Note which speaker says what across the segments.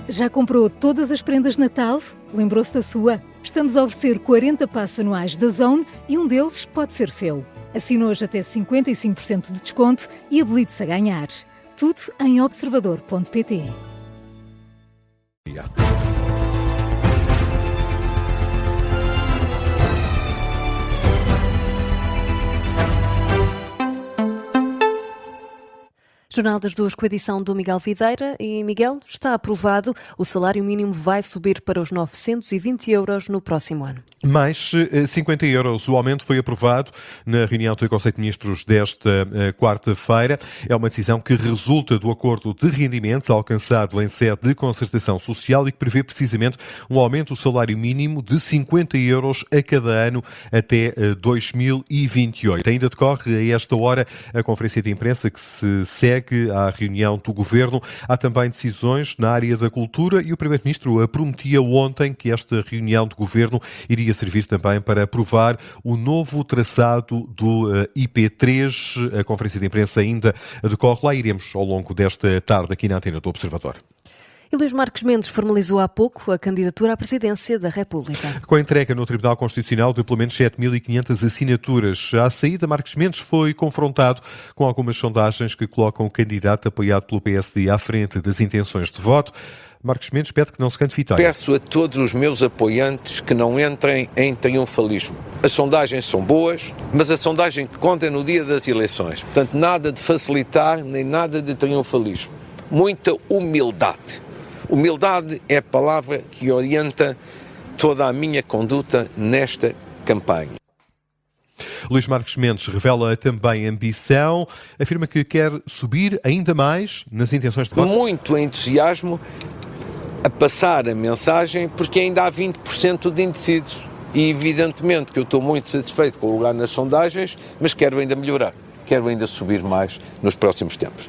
Speaker 1: Já comprou todas as prendas de Natal? Lembrou-se da sua? Estamos a oferecer 40 passes anuais da Zone e um deles pode ser seu. Assine hoje até 55% de desconto e habilite-se a ganhar. Tudo em observador.pt.
Speaker 2: Jornal das Duas com a edição do Miguel Videira. E, Miguel, está aprovado. O salário mínimo vai subir para os 920 euros no próximo ano.
Speaker 3: Mais 50 euros. O aumento foi aprovado na reunião do Conselho de Ministros desta quarta-feira. É uma decisão que resulta do acordo de rendimentos alcançado em sede de concertação social e que prevê precisamente um aumento do salário mínimo de 50 euros a cada ano até 2028. Ainda decorre a esta hora a conferência de imprensa que se segue à reunião do Governo. Há também decisões na área da cultura e o Primeiro-Ministro prometia ontem que esta reunião do Governo iria servir também para aprovar o novo traçado do IP3. A conferência de imprensa ainda decorre. Lá iremos ao longo desta tarde aqui na antena do Observador.
Speaker 2: E Luís Marques Mendes formalizou há pouco a candidatura à presidência da República.
Speaker 3: Com a entrega no Tribunal Constitucional de pelo menos 7.500 assinaturas, à saída, Marques Mendes foi confrontado com algumas sondagens que colocam o candidato apoiado pelo PSD à frente das intenções de voto. Marques Mendes pede que não se cante vitória.
Speaker 4: Peço a todos os meus apoiantes que não entrem em triunfalismo. As sondagens são boas, mas a sondagem que conta é no dia das eleições. Portanto, nada de facilitar, nem nada de triunfalismo. Muita humildade. Humildade é a palavra que orienta toda a minha conduta nesta campanha.
Speaker 3: Luís Marques Mendes revela também ambição, afirma que quer subir ainda mais nas intenções de voto.
Speaker 4: Muito entusiasmo a passar a mensagem, porque ainda há 20% de indecisos. E evidentemente que eu estou muito satisfeito com o lugar nas sondagens, mas quero ainda melhorar, quero ainda subir mais nos próximos tempos.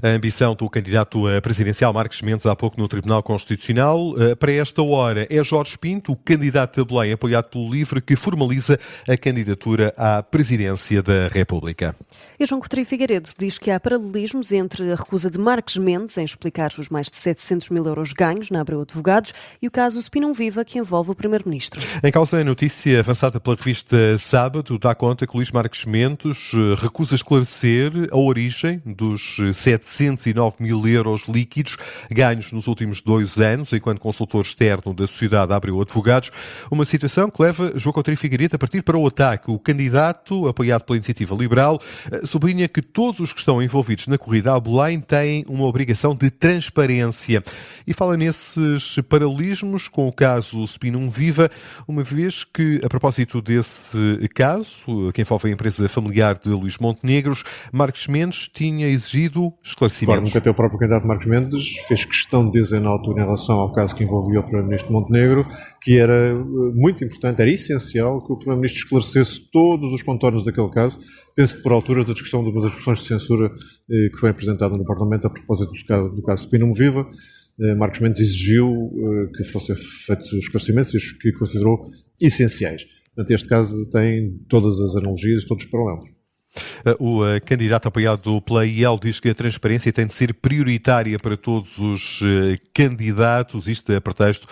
Speaker 3: A ambição do candidato presidencial Marques Mendes há pouco no Tribunal Constitucional. Para esta hora é Jorge Pinto, o candidato a Belém, apoiado pelo LIVRE, que formaliza a candidatura à presidência da República.
Speaker 2: E João Coutinho Figueiredo diz que há paralelismos entre a recusa de Marques Mendes em explicar os mais de 700 mil euros ganhos na Abreu Advogados e o caso Spinum Viva, que envolve o Primeiro-Ministro.
Speaker 3: Em causa, a notícia avançada pela revista Sábado dá conta que Luís Marques Mendes recusa esclarecer a origem dos 709 mil euros líquidos ganhos nos últimos 2 anos, enquanto consultor externo da sociedade Abreu Advogados, uma situação que leva João Coutinho Figueiredo a partir para o ataque. O candidato, apoiado pela Iniciativa Liberal, sublinha que todos os que estão envolvidos na corrida a Belém têm uma obrigação de transparência. E fala nesses paralelismos com o caso Spinum Viva, uma vez que, a propósito desse caso, que envolve a empresa familiar de Luís Montenegros, Marques Mendes tinha exigido esclarecimentos.
Speaker 5: Recordo-me que até o próprio candidato Marques Mendes fez questão de dizer na altura, em relação ao caso que envolvia o Primeiro-Ministro Montenegro, que era muito importante, era essencial que o Primeiro-Ministro esclarecesse todos os contornos daquele caso. Penso que por altura da discussão de uma das moções de censura que foi apresentada no Parlamento a propósito do caso Spinum Viva, Marques Mendes exigiu que fossem feitos os esclarecimentos que considerou essenciais. Portanto, este caso tem todas as analogias, todos os paralelos.
Speaker 3: O candidato apoiado pela IEL diz que a transparência tem de ser prioritária para todos os candidatos, isto a pretexto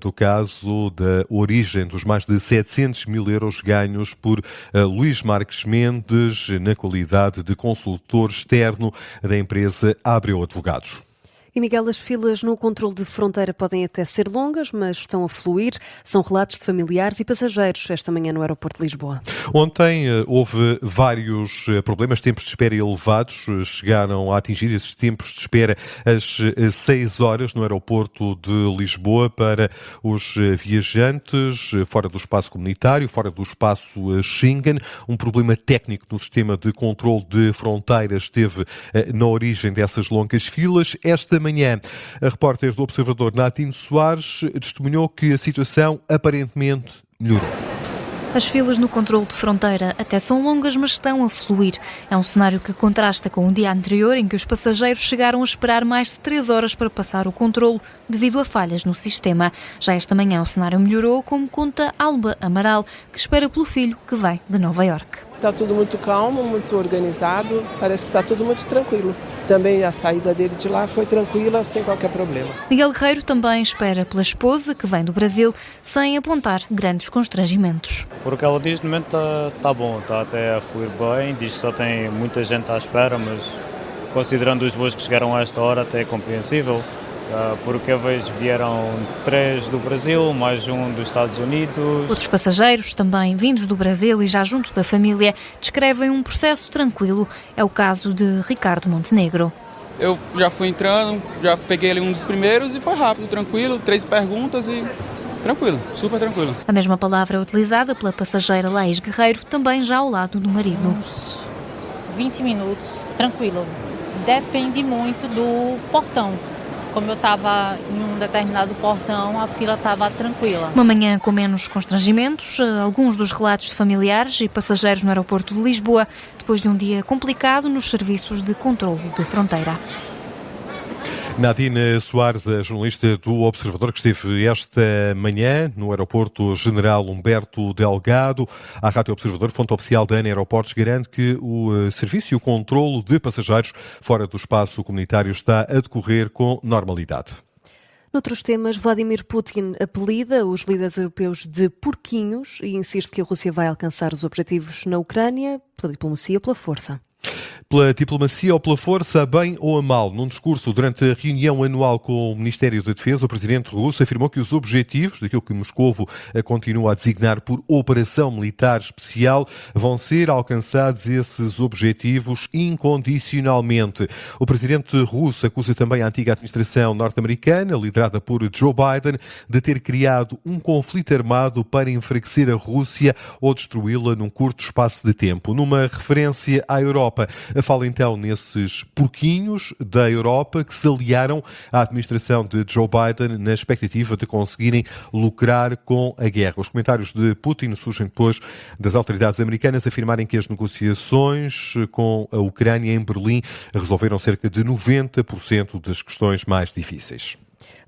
Speaker 3: do caso da origem dos mais de 700 mil euros ganhos por Luís Marques Mendes na qualidade de consultor externo da empresa Abreu Advogados.
Speaker 2: E, Miguel, as filas no controle de fronteira podem até ser longas, mas estão a fluir. São relatos de familiares e passageiros esta manhã no aeroporto de Lisboa.
Speaker 3: Ontem houve vários problemas, tempos de espera elevados. Chegaram a atingir esses tempos de espera às 6 horas no aeroporto de Lisboa para os viajantes fora do espaço comunitário, fora do espaço Schengen. Um problema técnico no sistema de controle de fronteiras esteve na origem dessas longas filas. Esta manhã, a repórter do Observador, Natine Soares, testemunhou que a situação aparentemente melhorou.
Speaker 6: As filas no controle de fronteira até são longas, mas estão a fluir. É um cenário que contrasta com o dia anterior, em que os passageiros chegaram a esperar mais de 3 horas para passar o controle, devido a falhas no sistema. Já esta manhã o cenário melhorou, como conta Alba Amaral, que espera pelo filho que vem de Nova Iorque.
Speaker 7: Está tudo muito calmo, muito organizado, parece que está tudo muito tranquilo. Também a saída dele de lá foi tranquila, sem qualquer problema.
Speaker 6: Miguel Guerreiro também espera pela esposa, que vem do Brasil, sem apontar grandes constrangimentos.
Speaker 8: Por o que ela diz, de momento está bom, está até a fluir bem, diz que só tem muita gente à espera, mas considerando os voos que chegaram a esta hora, até é compreensível. Por o que eu vejo, vieram 3 do Brasil, mais um dos Estados Unidos.
Speaker 6: Outros passageiros, também vindos do Brasil e já junto da família, descrevem um processo tranquilo. É o caso de Ricardo Montenegro.
Speaker 9: Eu já fui entrando, já peguei ali um dos primeiros e foi rápido, tranquilo, 3 perguntas e tranquilo, super tranquilo.
Speaker 6: A mesma palavra utilizada pela passageira Laís Guerreiro, também já ao lado do marido.
Speaker 10: Uns 20 minutos, tranquilo. Depende muito do portão. Como eu estava em um determinado portão, a fila estava tranquila.
Speaker 6: Uma manhã com menos constrangimentos, alguns dos relatos de familiares e passageiros no aeroporto de Lisboa, depois de um dia complicado nos serviços de controlo de fronteira.
Speaker 3: Nadine Soares, a jornalista do Observador, que esteve esta manhã no aeroporto General Humberto Delgado. A Rádio Observador, fonte oficial da ANA Aeroportos, garante que o serviço e o controlo de passageiros fora do espaço comunitário está a decorrer com normalidade.
Speaker 2: Noutros temas, Vladimir Putin apelida os líderes europeus de porquinhos e insiste que a Rússia vai alcançar os objetivos na Ucrânia pela diplomacia ou pela força.
Speaker 3: Pela diplomacia ou pela força, a bem ou a mal. Num discurso durante a reunião anual com o Ministério da Defesa, o presidente russo afirmou que os objetivos, daquilo que Moscovo continua a designar por Operação Militar Especial, vão ser alcançados esses objetivos incondicionalmente. O presidente russo acusa também a antiga administração norte-americana, liderada por Joe Biden, de ter criado um conflito armado para enfraquecer a Rússia ou destruí-la num curto espaço de tempo. Numa referência à Europa, fala então nesses porquinhos da Europa que se aliaram à administração de Joe Biden na expectativa de conseguirem lucrar com a guerra. Os comentários de Putin surgem depois das autoridades americanas afirmarem que as negociações com a Ucrânia em Berlim resolveram cerca de 90% das questões mais difíceis.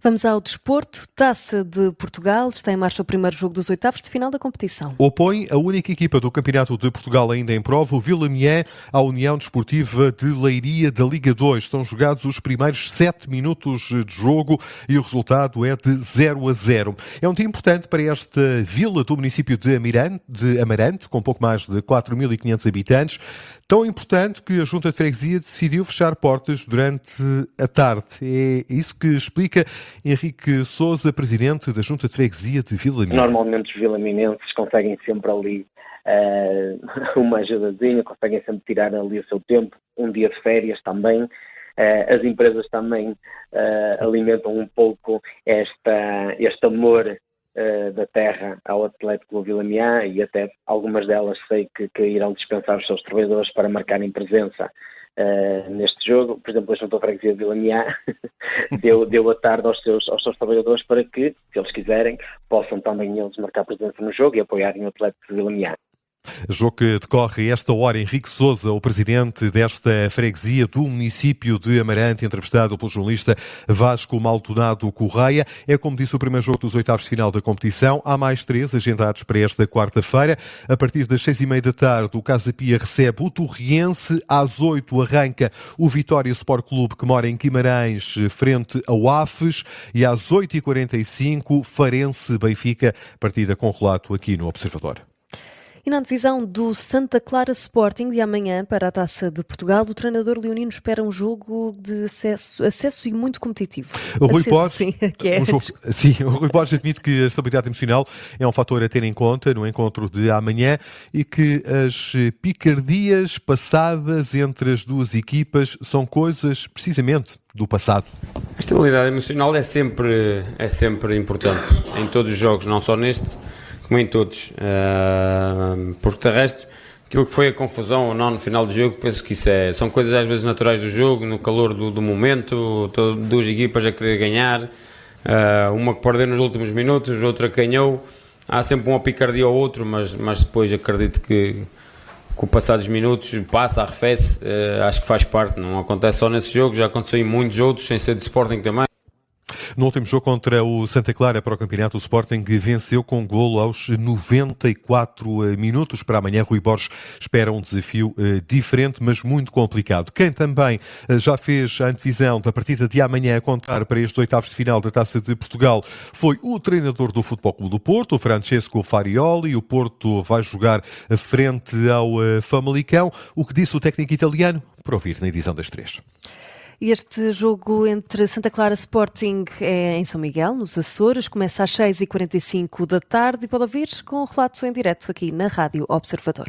Speaker 2: Vamos ao desporto. Taça de Portugal. Está em marcha o primeiro jogo dos oitavos de final da competição.
Speaker 3: Opõe a única equipa do Campeonato de Portugal ainda em prova, o Vila-Mié, à União Desportiva de Leiria da Liga 2. Estão jogados os primeiros 7 minutos de jogo e o resultado é de 0-0. É um dia importante para esta vila do município de Amarante, com pouco mais de 4.500 habitantes. Tão importante que a Junta de Freguesia decidiu fechar portas durante a tarde. É isso que explica Henrique Sousa, presidente da Junta de Freguesia de Vila-Mié.
Speaker 11: Normalmente os vilaminenses conseguem sempre ali uma ajudazinha, conseguem sempre tirar ali o seu tempo, um dia de férias também. As empresas também alimentam um pouco este amor da terra ao Atlético do Vila-Mié e até algumas delas sei que irão dispensar os seus trabalhadores para marcarem presença neste jogo. Por exemplo, a Junta de Freguesia de Vila-Mié deu a tarde aos seus trabalhadores para que, se eles quiserem, possam também eles marcar presença no jogo e apoiarem o Atlético de Vila-Mié.
Speaker 3: Jogo que decorre a esta hora. Henrique Sousa, o presidente desta freguesia do município de Amarante, entrevistado pelo jornalista Vasco Maldonado Correia. É, como disse, o primeiro jogo dos oitavos de final da competição. Há mais 3 agendados para esta quarta-feira. A partir das 6h30 da tarde, o Casa Pia recebe o Torriense. Às 8 arranca o Vitória Sport Clube, que mora em Guimarães, frente ao Afes. E às 8h45, Farense Benfica, partida com relato aqui no Observador.
Speaker 2: E na divisão do Santa Clara Sporting de amanhã para a Taça de Portugal, o treinador leonino espera um jogo de acesso e muito competitivo.
Speaker 3: O Rui Borges admite que a estabilidade emocional é um fator a ter em conta no encontro de amanhã e que as picardias passadas entre as duas equipas são coisas precisamente do passado.
Speaker 12: A estabilidade emocional é sempre importante em todos os jogos, não só neste, como em todos, porque de resto, aquilo que foi a confusão ou não no final do jogo, penso que isso são coisas às vezes naturais do jogo, no calor do momento, duas equipas a querer ganhar, uma que perdeu nos últimos minutos, outra ganhou, há sempre uma picardia ou outro, mas depois acredito que com o passar dos minutos passa, arrefece, acho que faz parte, não acontece só nesse jogo, já aconteceu em muitos outros, sem ser de Sporting também.
Speaker 3: No último jogo contra o Santa Clara para o campeonato, o Sporting venceu com golo aos 94 minutos. Para amanhã, Rui Borges espera um desafio diferente, mas muito complicado. Quem também já fez a antevisão da partida de amanhã a contar para estes oitavos de final da Taça de Portugal foi o treinador do Futebol Clube do Porto, o Francesco Farioli. O Porto vai jogar frente ao Famalicão. O que disse o técnico italiano? Para ouvir na edição das 3.
Speaker 2: Este jogo entre Santa Clara e Sporting é em São Miguel, nos Açores. Começa às 6h45 da tarde e pode ouvir com o relato em direto aqui na Rádio Observador.